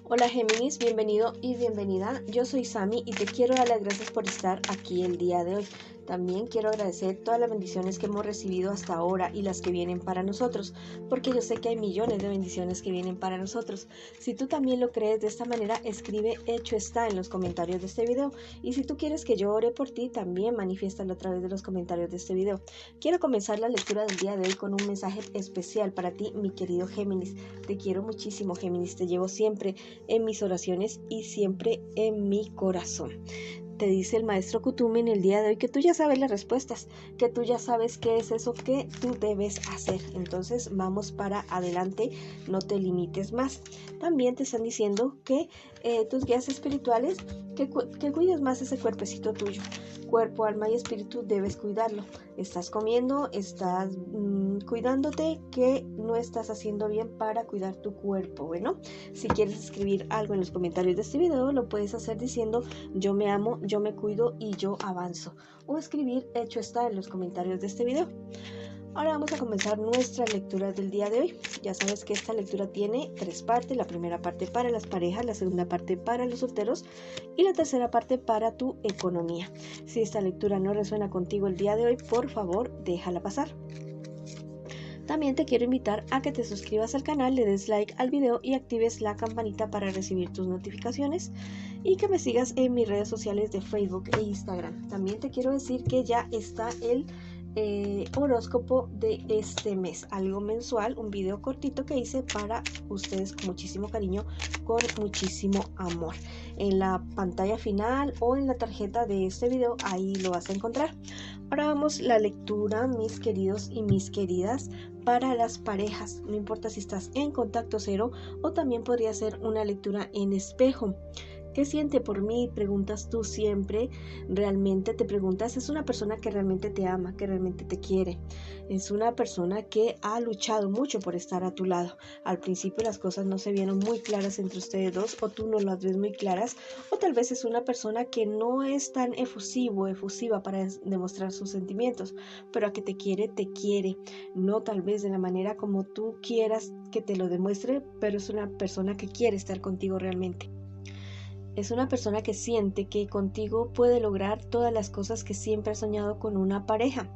Hola Géminis, bienvenido y bienvenida. Yo soy Sami y te quiero dar las gracias por estar aquí el día de hoy. También quiero agradecer todas las bendiciones que hemos recibido hasta ahora y las que vienen para nosotros, porque yo sé que hay millones de bendiciones que vienen para nosotros. Si tú también lo crees de esta manera, escribe hecho está en los comentarios de este video. Y si tú quieres que yo ore por ti, también manifiéstalo a través de los comentarios de este video. Quiero comenzar la lectura del día de hoy con un mensaje especial para ti, mi querido Géminis. Te quiero muchísimo, Géminis, te llevo siempre en mis oraciones y siempre en mi corazón. Te dice el maestro Kuthumi en el día de hoy que tú ya sabes las respuestas, que tú ya sabes qué es eso que tú debes hacer. Entonces vamos para adelante, no te limites más. También te están diciendo que tus guías espirituales, que cuides más ese cuerpecito tuyo. Cuerpo, alma y espíritu debes cuidarlo. Estás comiendo, estás cuidándote, que no estás haciendo bien para cuidar tu cuerpo. Bueno, si quieres escribir algo en los comentarios de este video, lo puedes hacer diciendo yo me amo, yo me cuido y yo avanzo. O escribir hecho está en los comentarios de este video. Ahora vamos a comenzar nuestra lectura del día de hoy. Ya sabes que esta lectura tiene 3 partes. La primera parte para las parejas, la segunda parte para los solteros y la tercera parte para tu economía. Si esta lectura no resuena contigo el día de hoy, por favor, déjala pasar. También te quiero invitar a que te suscribas al canal, le des like al video y actives la campanita para recibir tus notificaciones y que me sigas en mis redes sociales de Facebook e Instagram. También te quiero decir que ya está el horóscopo de este mes, algo mensual, un video cortito que hice para ustedes con muchísimo cariño, con muchísimo amor. En la pantalla final o en la tarjeta de este video, ahí lo vas a encontrar. Ahora vamos la lectura, mis queridos y mis queridas, para las parejas. No importa si estás en contacto cero o también podría ser una lectura en espejo. ¿Qué siente por mí? Preguntas tú siempre. Realmente te preguntas, es una persona que realmente te ama, que realmente te quiere. Es una persona que ha luchado mucho por estar a tu lado. Al principio las cosas no se vieron muy claras entre ustedes dos, o tú no las ves muy claras, o tal vez es una persona que no es tan efusiva para demostrar sus sentimientos, pero a que te quiere, no tal vez de la manera como tú quieras que te lo demuestre, pero es una persona que quiere estar contigo realmente. Es una persona que siente que contigo puede lograr todas las cosas que siempre ha soñado con una pareja.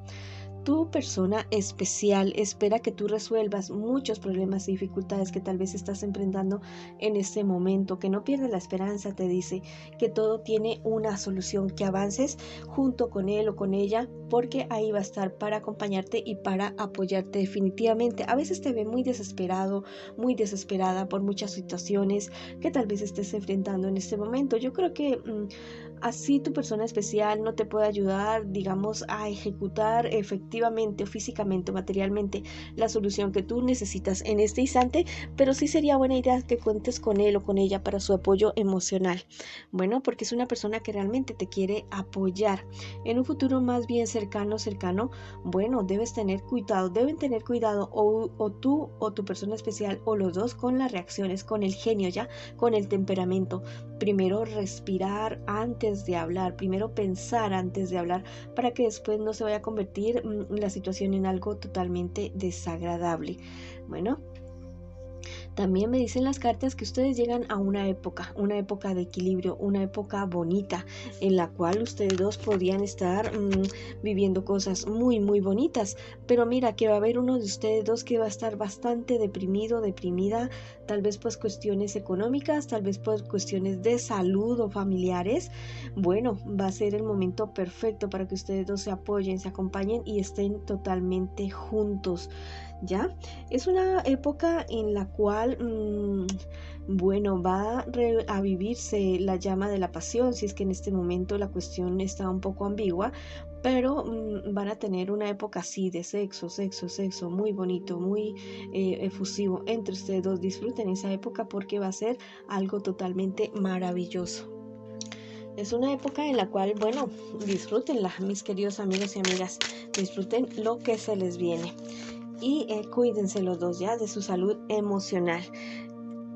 Tu persona especial espera que tú resuelvas muchos problemas y dificultades que tal vez estás enfrentando en este momento, que no pierdas la esperanza, te dice que todo tiene una solución, que avances junto con él o con ella, porque ahí va a estar para acompañarte y para apoyarte definitivamente. A veces te ve muy desesperado, muy desesperada por muchas situaciones que tal vez estés enfrentando en este momento. Yo creo que así tu persona especial no te puede ayudar, digamos, a ejecutar efectivamente o físicamente o materialmente la solución que tú necesitas en este instante, pero sí sería buena idea que cuentes con él o con ella para su apoyo emocional. Bueno, porque es una persona que realmente te quiere apoyar. En un futuro más bien cercano, bueno, deben tener cuidado o tú o tu persona especial o los dos con las reacciones, con el genio ya, con el temperamento. Primero respirar antes de hablar, primero pensar antes de hablar, para que después no se vaya a convertir la situación en algo totalmente desagradable. Bueno, también me dicen las cartas que ustedes llegan a una época de equilibrio, una época bonita, en la cual ustedes dos podrían estar viviendo cosas muy, muy bonitas. Pero mira que va a haber uno de ustedes dos que va a estar bastante deprimido, deprimida, tal vez pues cuestiones económicas, tal vez pues cuestiones de salud o familiares. Bueno, va a ser el momento perfecto para que ustedes dos se apoyen, se acompañen y estén totalmente juntos. ¿Ya? Es una época en la cual, bueno, va a vivirse la llama de la pasión, si es que en este momento la cuestión está un poco ambigua, pero van a tener una época así de sexo, muy bonito, muy efusivo entre ustedes dos. Disfruten esa época porque va a ser algo totalmente maravilloso. Es una época en la cual, bueno, disfrútenla, mis queridos amigos y amigas, disfruten lo que se les viene. Y cuídense los dos ya de su salud emocional,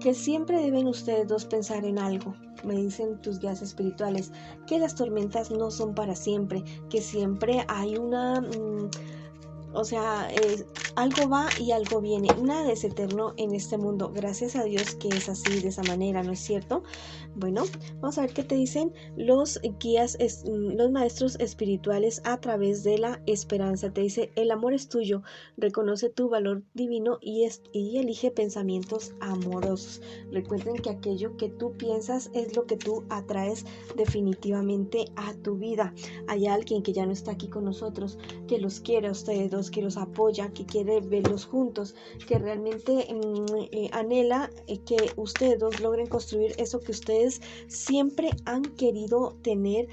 que siempre deben ustedes dos pensar en algo. Me dicen tus guías espirituales que las tormentas no son para siempre, que siempre hay O sea, algo va y algo viene. Nada es eterno en este mundo. Gracias a Dios que es así, de esa manera, ¿no es cierto? Bueno, vamos a ver qué te dicen los guías, los maestros espirituales a través de la esperanza. Te dice, el amor es tuyo, reconoce tu valor divino y elige pensamientos amorosos. Recuerden que aquello que tú piensas es lo que tú atraes definitivamente a tu vida. Hay alguien que ya no está aquí con nosotros, que los quiere a ustedes dos, que los apoya, que quiere verlos juntos, que realmente anhela que ustedes dos logren construir eso que ustedes siempre han querido tener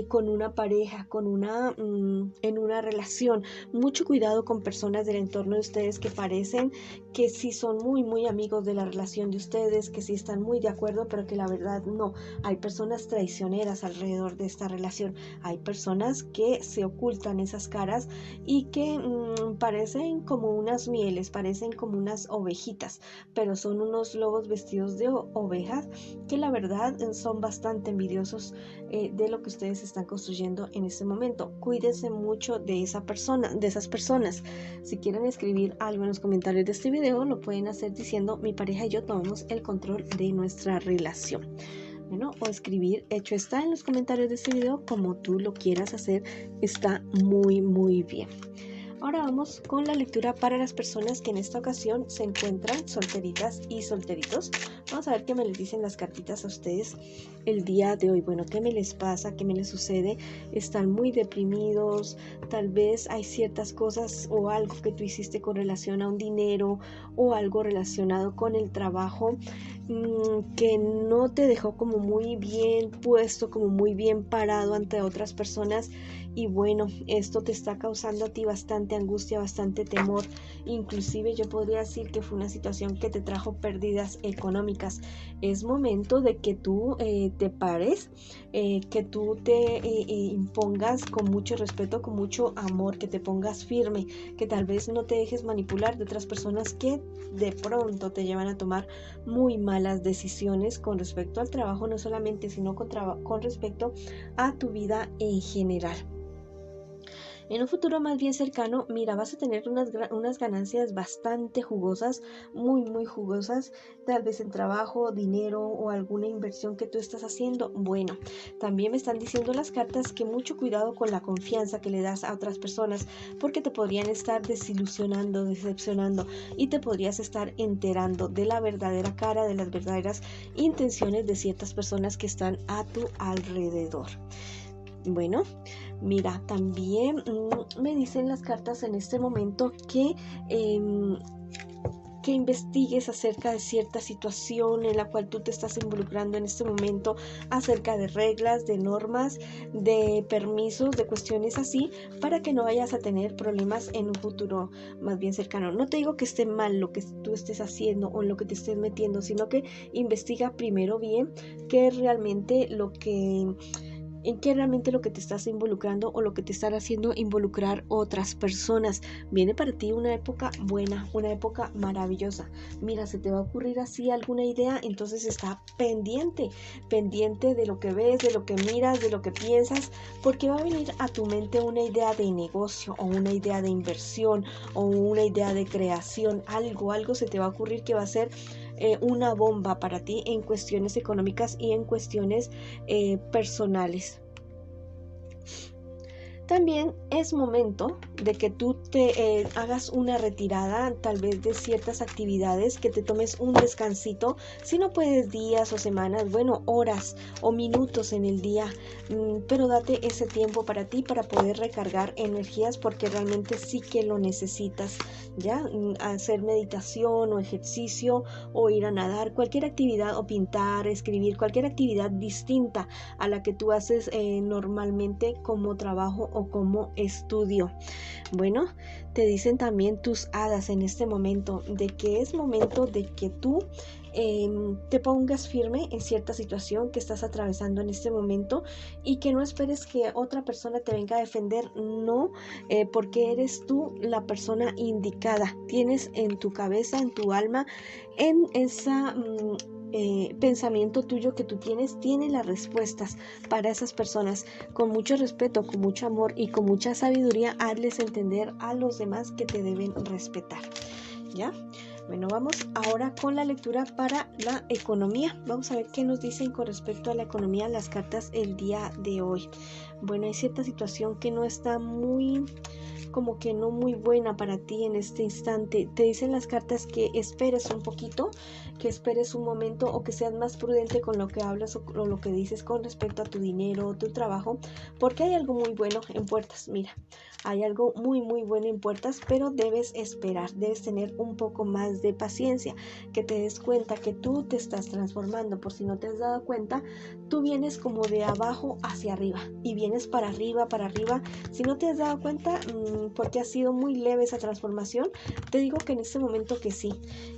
con una pareja, en una relación. Mucho cuidado con personas del entorno de ustedes que parecen que sí son muy amigos de la relación de ustedes, que sí están muy de acuerdo, pero que la verdad no. Hay personas traicioneras alrededor de esta relación. Hay personas que se ocultan esas caras y que parecen como unas mieles, parecen como unas ovejitas, pero son unos lobos vestidos de ovejas que la verdad son bastante envidiosos de lo que ustedes están construyendo en este momento. Cuídense mucho de esa persona, de esas personas. Si quieren escribir algo en los comentarios de este video, lo pueden hacer diciendo: mi pareja y yo tomamos el control de nuestra relación. Bueno, o escribir hecho está en los comentarios de este video, como tú lo quieras hacer, está muy bien. Ahora vamos con la lectura para las personas que en esta ocasión se encuentran solteritas y solteritos. Vamos a ver qué me les dicen las cartitas a ustedes el día de hoy. Bueno, ¿qué me les pasa? ¿Qué me les sucede? Están muy deprimidos, tal vez hay ciertas cosas o algo que tú hiciste con relación a un dinero o algo relacionado con el trabajo que no te dejó como muy bien puesto, como muy bien parado ante otras personas. Y bueno, esto te está causando a ti bastante angustia, bastante temor. Inclusive yo podría decir que fue una situación que te trajo pérdidas económicas. Es momento de que tú te pares, que tú te impongas con mucho respeto, con mucho amor, que te pongas firme, que tal vez no te dejes manipular de otras personas que de pronto te llevan a tomar muy malas decisiones con respecto al trabajo, no solamente, sino con respecto a tu vida en general. En un futuro más bien cercano, mira, vas a tener unas ganancias bastante jugosas, muy jugosas, tal vez en trabajo, dinero o alguna inversión que tú estás haciendo. Bueno, también me están diciendo las cartas que mucho cuidado con la confianza que le das a otras personas, porque te podrían estar desilusionando, decepcionando, y te podrías estar enterando de la verdadera cara, de las verdaderas intenciones de ciertas personas que están a tu alrededor. Bueno, mira, también me dicen las cartas en este momento que investigues acerca de cierta situación en la cual tú te estás involucrando en este momento, acerca de reglas, de normas, de permisos, de cuestiones así, para que no vayas a tener problemas en un futuro más bien cercano. No te digo que esté mal lo que tú estés haciendo o en lo que te estés metiendo, sino que investiga primero bien qué es realmente en qué realmente lo que te estás involucrando o lo que te están haciendo involucrar otras personas. Viene para ti una época buena, una época maravillosa. Mira, se te va a ocurrir así alguna idea, entonces está pendiente de lo que ves, de lo que miras, de lo que piensas, porque va a venir a tu mente una idea de negocio o una idea de inversión o una idea de creación. Algo se te va a ocurrir que va a ser una bomba para ti en cuestiones económicas y en cuestiones personales. También es momento de que tú te hagas una retirada, tal vez de ciertas actividades, que te tomes un descansito, si no puedes días o semanas, bueno, horas o minutos en el día, pero date ese tiempo para ti, para poder recargar energías, porque realmente sí que lo necesitas, ¿ya? Hacer meditación o ejercicio o ir a nadar, cualquier actividad, o pintar, escribir, cualquier actividad distinta a la que tú haces normalmente como trabajo o como estudio. Bueno, te dicen también tus hadas en este momento de que es momento de que tú te pongas firme en cierta situación que estás atravesando en este momento y que no esperes que otra persona te venga a defender, no, porque eres tú la persona indicada. Tienes en tu cabeza, en tu alma, en pensamiento tuyo que tú tienes tiene las respuestas para esas personas. Con mucho respeto, con mucho amor y con mucha sabiduría, hazles entender a los demás que te deben respetar. ¿Ya? Bueno, vamos ahora con la lectura para la economía. Vamos a ver qué nos dicen con respecto a la economía las cartas el día de hoy. Bueno, hay cierta situación que no está muy, como que no muy buena para ti en este instante. Te dicen las cartas que esperes un poquito, que esperes un momento o que seas más prudente con lo que hablas o lo que dices con respecto a tu dinero o tu trabajo, porque hay algo muy bueno en puertas. Mira, hay algo muy bueno en puertas, pero debes esperar, debes tener un poco más de paciencia, que te des cuenta que tú te estás transformando. Por si no te has dado cuenta, tú vienes como de abajo hacia arriba y vienes para arriba. Si no te has dado cuenta, porque ha sido muy leve esa transformación, te digo que en este momento que sí,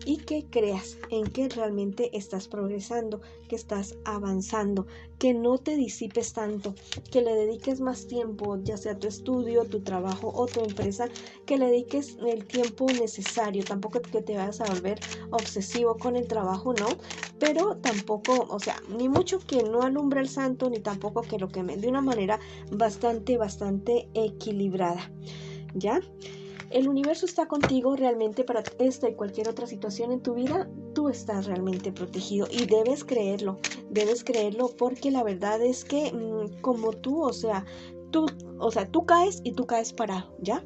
y que creas en que realmente estás progresando, que estás avanzando, que no te disipes tanto, que le dediques más tiempo, ya sea a tu estudio, tu trabajo o tu empresa, que le dediques el tiempo necesario. Tampoco que te vayas a volver obsesivo con el trabajo, ¿no? Pero tampoco, o sea, ni mucho que no alumbre el santo, ni tampoco que lo queme, de una manera bastante equilibrada. ¿Ya? El universo está contigo realmente para esta y cualquier otra situación en tu vida. Tú estás realmente protegido y debes creerlo porque la verdad es que como tú, tú caes y tú caes parado, ¿ya?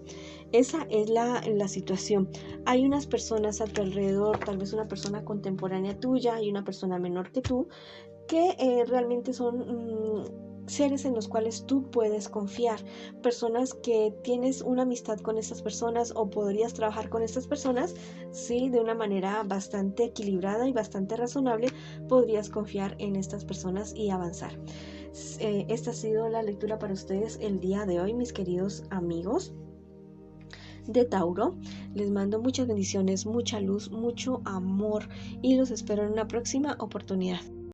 Esa es la situación. Hay unas personas a tu alrededor, tal vez una persona contemporánea tuya y una persona menor que tú, que realmente son seres en los cuales tú puedes confiar, personas que tienes una amistad con estas personas o podrías trabajar con estas personas, sí, de una manera bastante equilibrada y bastante razonable, podrías confiar en estas personas y avanzar. Esta ha sido la lectura para ustedes el día de hoy, mis queridos amigos de Tauro. Les mando muchas bendiciones, mucha luz, mucho amor y los espero en una próxima oportunidad.